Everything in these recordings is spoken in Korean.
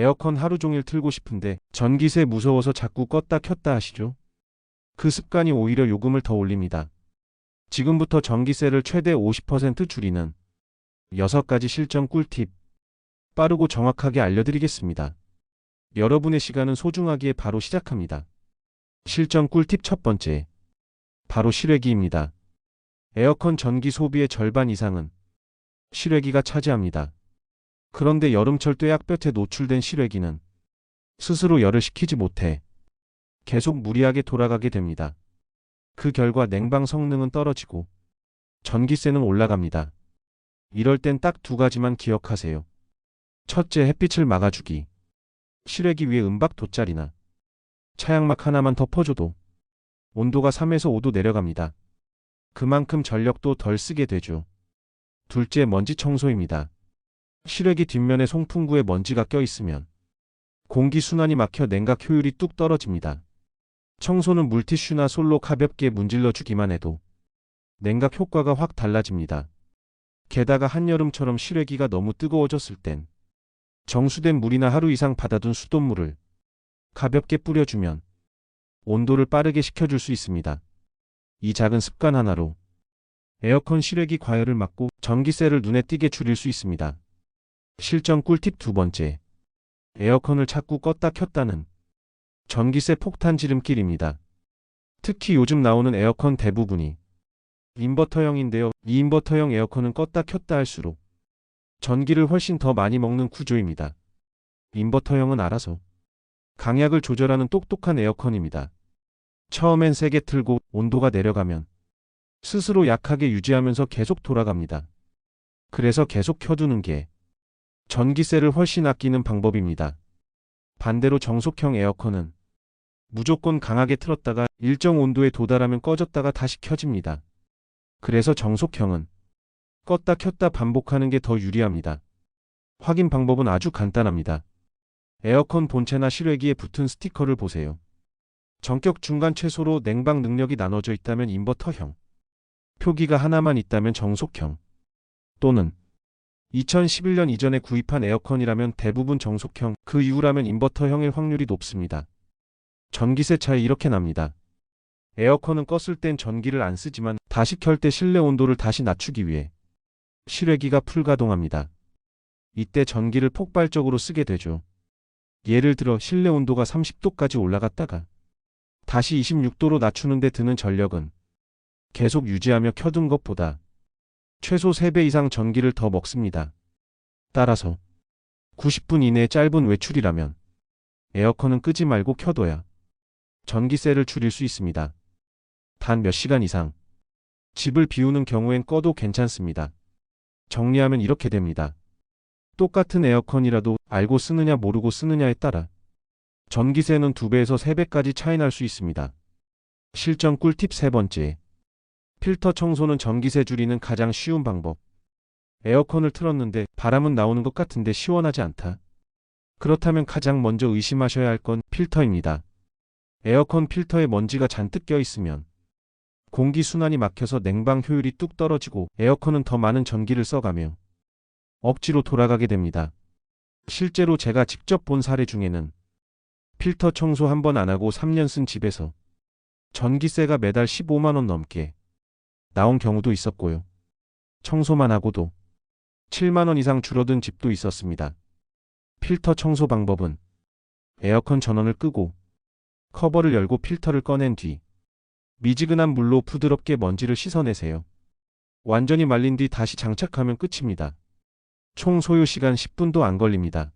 에어컨 하루 종일 틀고 싶은데 전기세 무서워서 자꾸 껐다 켰다 하시죠? 그 습관이 오히려 요금을 더 올립니다. 지금부터 전기세를 최대 50% 줄이는 6가지 실전 꿀팁 빠르고 정확하게 알려드리겠습니다. 여러분의 시간은 소중하기에 바로 시작합니다. 실전 꿀팁 첫 번째, 바로 실외기입니다. 에어컨 전기 소비의 절반 이상은 실외기가 차지합니다. 그런데 여름철 뙤약볕에 노출된 실외기는 스스로 열을 식히지 못해 계속 무리하게 돌아가게 됩니다. 그 결과 냉방 성능은 떨어지고 전기세는 올라갑니다. 이럴 땐 딱 2가지만 기억하세요. 첫째, 햇빛을 막아주기. 실외기 위에 은박 돗자리나 차양막 하나만 덮어줘도 온도가 3에서 5도 내려갑니다. 그만큼 전력도 덜 쓰게 되죠. 둘째, 먼지 청소입니다. 실외기 뒷면에 송풍구에 먼지가 껴있으면 공기 순환이 막혀 냉각 효율이 뚝 떨어집니다. 청소는 물티슈나 솔로 가볍게 문질러 주기만 해도 냉각 효과가 확 달라집니다. 게다가 한여름처럼 실외기가 너무 뜨거워졌을 땐 정수된 물이나 하루 이상 받아둔 수돗물을 가볍게 뿌려주면 온도를 빠르게 식혀줄 수 있습니다. 이 작은 습관 하나로 에어컨 실외기 과열을 막고 전기세를 눈에 띄게 줄일 수 있습니다. 실전 꿀팁 두 번째, 에어컨을 자꾸 껐다 켰다는 전기세 폭탄 지름길입니다. 특히 요즘 나오는 에어컨 대부분이 인버터형인데요. 이 인버터형 에어컨은 껐다 켰다 할수록 전기를 훨씬 더 많이 먹는 구조입니다. 인버터형은 알아서 강약을 조절하는 똑똑한 에어컨입니다. 처음엔 세게 틀고 온도가 내려가면 스스로 약하게 유지하면서 계속 돌아갑니다. 그래서 계속 켜두는 게 전기세를 훨씬 아끼는 방법입니다. 반대로 정속형 에어컨은 무조건 강하게 틀었다가 일정 온도에 도달하면 꺼졌다가 다시 켜집니다. 그래서 정속형은 껐다 켰다 반복하는 게 더 유리합니다. 확인 방법은 아주 간단합니다. 에어컨 본체나 실외기에 붙은 스티커를 보세요. 전격 중간 최소로 냉방 능력이 나눠져 있다면 인버터형, 표기가 하나만 있다면 정속형, 또는 2011년 이전에 구입한 에어컨이라면 대부분 정속형, 그 이후라면 인버터형일 확률이 높습니다. 전기세 차이 이렇게 납니다. 에어컨은 껐을 땐 전기를 안 쓰지만 다시 켤 때 실내 온도를 다시 낮추기 위해 실외기가 풀가동합니다. 이때 전기를 폭발적으로 쓰게 되죠. 예를 들어 실내 온도가 30도까지 올라갔다가 다시 26도로 낮추는 데 드는 전력은 계속 유지하며 켜둔 것보다 최소 3배 이상 전기를 더 먹습니다. 따라서 90분 이내의 짧은 외출이라면 에어컨은 끄지 말고 켜둬야 전기세를 줄일 수 있습니다. 단 몇 시간 이상 집을 비우는 경우엔 꺼도 괜찮습니다. 정리하면 이렇게 됩니다. 똑같은 에어컨이라도 알고 쓰느냐 모르고 쓰느냐에 따라 전기세는 2배에서 3배까지 차이 날 수 있습니다. 실전 꿀팁 세 번째, 필터 청소는 전기세 줄이는 가장 쉬운 방법. 에어컨을 틀었는데 바람은 나오는 것 같은데 시원하지 않다. 그렇다면 가장 먼저 의심하셔야 할 건 필터입니다. 에어컨 필터에 먼지가 잔뜩 껴있으면 공기 순환이 막혀서 냉방 효율이 뚝 떨어지고 에어컨은 더 많은 전기를 써가며 억지로 돌아가게 됩니다. 실제로 제가 직접 본 사례 중에는 필터 청소 한 번 안 하고 3년 쓴 집에서 전기세가 매달 15만 원 넘게 나온 경우도 있었고요. 청소만 하고도 7만 원 이상 줄어든 집도 있었습니다. 필터 청소 방법은 에어컨 전원을 끄고 커버를 열고 필터를 꺼낸 뒤 미지근한 물로 부드럽게 먼지를 씻어내세요. 완전히 말린 뒤 다시 장착하면 끝입니다. 총 소요 시간 10분도 안 걸립니다.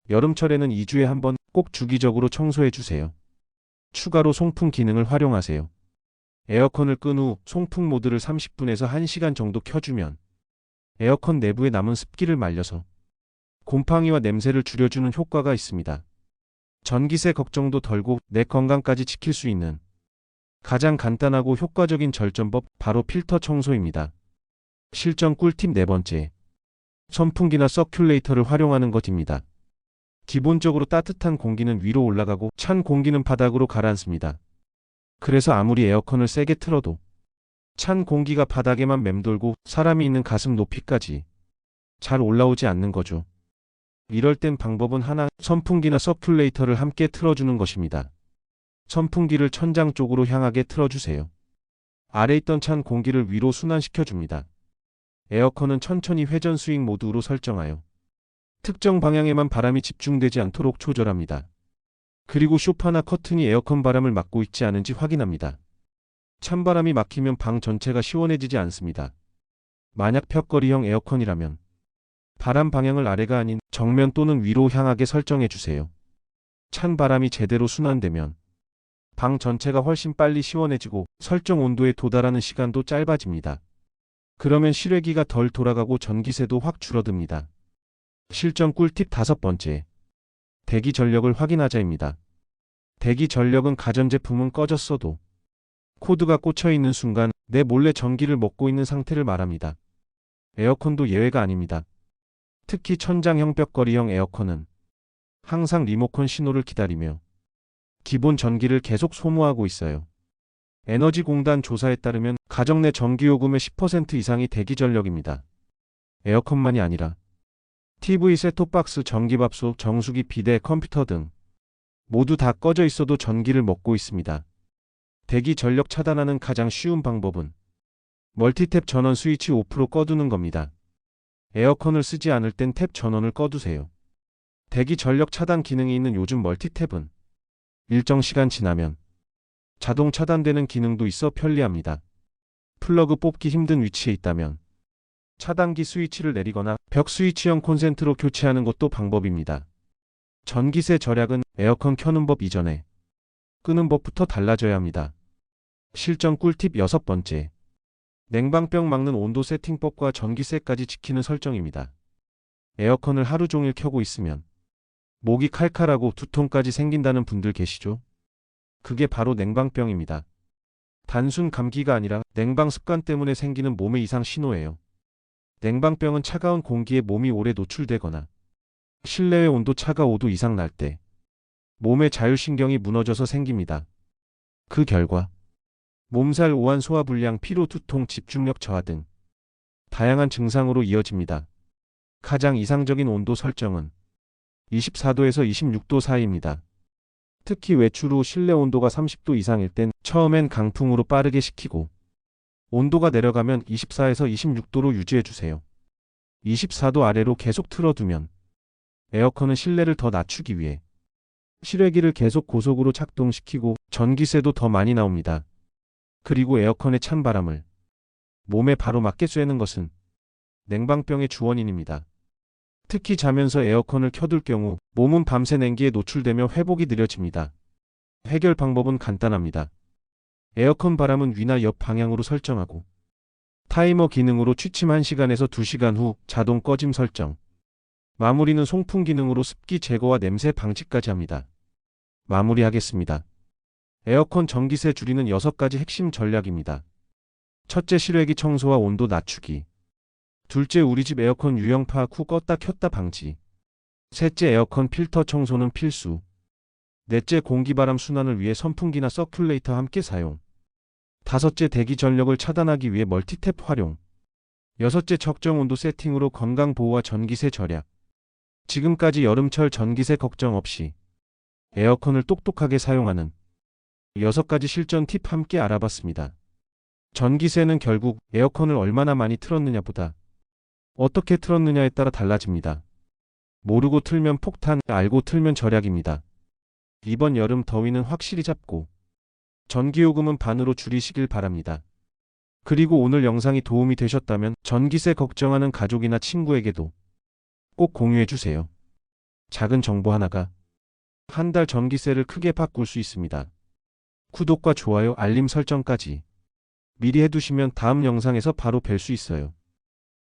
여름철에는 2주에 한 번 꼭 주기적으로 청소해 주세요. 추가로 송풍 기능을 활용하세요. 에어컨을 끈 후 송풍 모드를 30분에서 1시간 정도 켜주면 에어컨 내부에 남은 습기를 말려서 곰팡이와 냄새를 줄여주는 효과가 있습니다. 전기세 걱정도 덜고 내 건강까지 지킬 수 있는 가장 간단하고 효과적인 절전법, 바로 필터 청소입니다. 실전 꿀팁 네 번째, 선풍기나 서큘레이터를 활용하는 것입니다. 기본적으로 따뜻한 공기는 위로 올라가고 찬 공기는 바닥으로 가라앉습니다. 그래서 아무리 에어컨을 세게 틀어도 찬 공기가 바닥에만 맴돌고 사람이 있는 가슴 높이까지 잘 올라오지 않는 거죠. 이럴 땐 방법은 하나, 선풍기나 서큘레이터를 함께 틀어주는 것입니다. 선풍기를 천장 쪽으로 향하게 틀어주세요. 아래 있던 찬 공기를 위로 순환시켜줍니다. 에어컨은 천천히 회전 스윙 모드로 설정하여 특정 방향에만 바람이 집중되지 않도록 조절합니다. 그리고 소파나 커튼이 에어컨 바람을 막고 있지 않은지 확인합니다. 찬바람이 막히면 방 전체가 시원해지지 않습니다. 만약 벽걸이형 에어컨이라면 바람 방향을 아래가 아닌 정면 또는 위로 향하게 설정해 주세요. 찬 바람이 제대로 순환되면 방 전체가 훨씬 빨리 시원해지고 설정 온도에 도달하는 시간도 짧아집니다. 그러면 실외기가 덜 돌아가고 전기세도 확 줄어듭니다. 실전 꿀팁 5번째. 대기 전력을 확인하자입니다. 대기 전력은 가전제품은 꺼졌어도 코드가 꽂혀 있는 순간 내 몰래 전기를 먹고 있는 상태를 말합니다. 에어컨도 예외가 아닙니다. 특히 천장형 벽걸이형 에어컨은 항상 리모컨 신호를 기다리며 기본 전기를 계속 소모하고 있어요. 에너지공단 조사에 따르면 가정 내 전기요금의 10% 이상이 대기 전력입니다. 에어컨만이 아니라 TV, 셋톱박스, 전기밥솥, 정수기, 비데, 컴퓨터 등 모두 다 꺼져 있어도 전기를 먹고 있습니다. 대기 전력 차단하는 가장 쉬운 방법은 멀티탭 전원 스위치 오프로 꺼두는 겁니다. 에어컨을 쓰지 않을 땐 탭 전원을 꺼두세요. 대기 전력 차단 기능이 있는 요즘 멀티탭은 일정 시간 지나면 자동 차단되는 기능도 있어 편리합니다. 플러그 뽑기 힘든 위치에 있다면 차단기 스위치를 내리거나 벽 스위치형 콘센트로 교체하는 것도 방법입니다. 전기세 절약은 에어컨 켜는 법 이전에 끄는 법부터 달라져야 합니다. 실전 꿀팁 6번째. 냉방병 막는 온도 세팅법과 전기세까지 지키는 설정입니다. 에어컨을 하루 종일 켜고 있으면 목이 칼칼하고 두통까지 생긴다는 분들 계시죠? 그게 바로 냉방병입니다. 단순 감기가 아니라 냉방 습관 때문에 생기는 몸의 이상 신호예요. 냉방병은 차가운 공기에 몸이 오래 노출되거나 실내의 온도 차가 5도 이상 날 때 몸의 자율신경이 무너져서 생깁니다. 그 결과 몸살, 오한, 소화불량, 피로, 두통, 집중력 저하 등 다양한 증상으로 이어집니다. 가장 이상적인 온도 설정은 24도에서 26도 사이입니다. 특히 외출 후 실내 온도가 30도 이상일 땐 처음엔 강풍으로 빠르게 식히고 온도가 내려가면 24에서 26도로 유지해주세요. 24도 아래로 계속 틀어두면 에어컨은 실내를 더 낮추기 위해 실외기를 계속 고속으로 작동시키고 전기세도 더 많이 나옵니다. 그리고 에어컨의 찬 바람을 몸에 바로 맞게 쐬는 것은 냉방병의 주원인입니다. 특히 자면서 에어컨을 켜둘 경우 몸은 밤새 냉기에 노출되며 회복이 느려집니다. 해결 방법은 간단합니다. 에어컨 바람은 위나 옆 방향으로 설정하고 타이머 기능으로 취침 1시간에서 2시간 후 자동 꺼짐 설정. 마무리는 송풍 기능으로 습기 제거와 냄새 방지까지 합니다. 마무리하겠습니다. 에어컨 전기세 줄이는 6가지 핵심 전략입니다. 첫째, 실외기 청소와 온도 낮추기. 둘째, 우리 집 에어컨 유형 파악 후 껐다 켰다 방지. 셋째, 에어컨 필터 청소는 필수. 넷째, 공기바람 순환을 위해 선풍기나 서큘레이터 함께 사용. 다섯째, 대기 전력을 차단하기 위해 멀티탭 활용. 여섯째, 적정 온도 세팅으로 건강 보호와 전기세 절약. 지금까지 여름철 전기세 걱정 없이 에어컨을 똑똑하게 사용하는 6가지 실전 팁 함께 알아봤습니다. 전기세는 결국 에어컨을 얼마나 많이 틀었느냐보다 어떻게 틀었느냐에 따라 달라집니다. 모르고 틀면 폭탄, 알고 틀면 절약입니다. 이번 여름 더위는 확실히 잡고 전기요금은 반으로 줄이시길 바랍니다. 그리고 오늘 영상이 도움이 되셨다면 전기세 걱정하는 가족이나 친구에게도 꼭 공유해주세요. 작은 정보 하나가 한 달 전기세를 크게 바꿀 수 있습니다. 구독과 좋아요, 알림 설정까지 미리 해두시면 다음 영상에서 바로 뵐 수 있어요.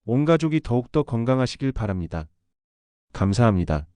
온 가족이 더욱더 건강하시길 바랍니다. 감사합니다.